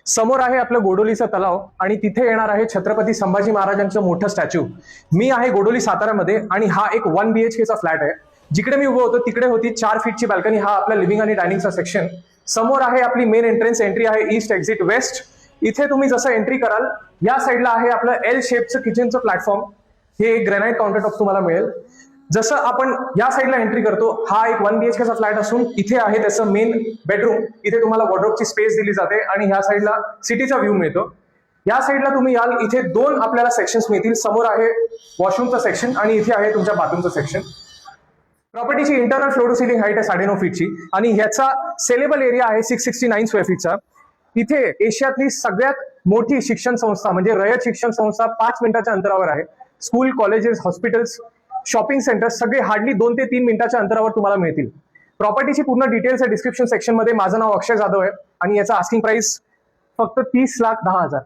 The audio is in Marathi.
समोर आहे आपलं गोडोलीचा तलाव आणि तिथे येणार आहे छत्रपती संभाजी महाराजांचं मोठं स्टॅच्यू. मी आहे गोडोली साताऱ्यामध्ये आणि हा एक 1 BHK चा फ्लॅट आहे. जिकडे मी उभं होतो तिकडे होती 4 फीटची बाल्कनी. हा आपला लिव्हिंग आणि डायनिंगचा सेक्शन. समोर आहे आपली मेन एंट्रन्स. एंट्री आहे ईस्ट, एक्झिट वेस्ट. इथे तुम्ही जसं एंट्री कराल या साईडला आहे आपलं L शेपचं किचनचं प्लॅटफॉर्म. हे एक ग्रॅनाइट काउंटरटॉप तुम्हाला मिळेल. जसं आपण या साईडला एंट्री करतो, हा एक 1 BHK चा फ्लॅट असून इथे आहे त्याचं मेन बेडरूम. इथे तुम्हाला वॉर्डरोबची स्पेस दिली जाते आणि ह्या साईडला सिटीचा व्ह्यू मिळतो. या साईडला तुम्ही याल, इथे 2 आपल्याला सेक्शन्स मिळतील. समोर आहे वॉशरूमचं सेक्शन आणि इथे आहे तुमच्या बाथरूमचं सेक्शन. प्रॉपर्टीची internal floor to ceiling height आहे 9.5 फीटची आणि ह्याचा सेलेबल एरिया आहे 669 स्क्वेअर फीटचा. इथे एशियातली सगळ्यात मोठी शिक्षण संस्था म्हणजे रयत शिक्षण संस्था 5 मिनिटाच्या अंतरावर आहे. School, colleges, hospitals, shopping centres सगळे हार्डली 2 ते 3 मिनिटाच्या अंतरावर तुम्हाला मिळतील. प्रॉपर्टीची पूर्ण डिटेल्स डिस्क्रिप्शन सेक्शन मध्ये. माझं नाव अक्षय जाधव आहे आणि याचा आस्किंग प्राइस फक्त 30,10,000.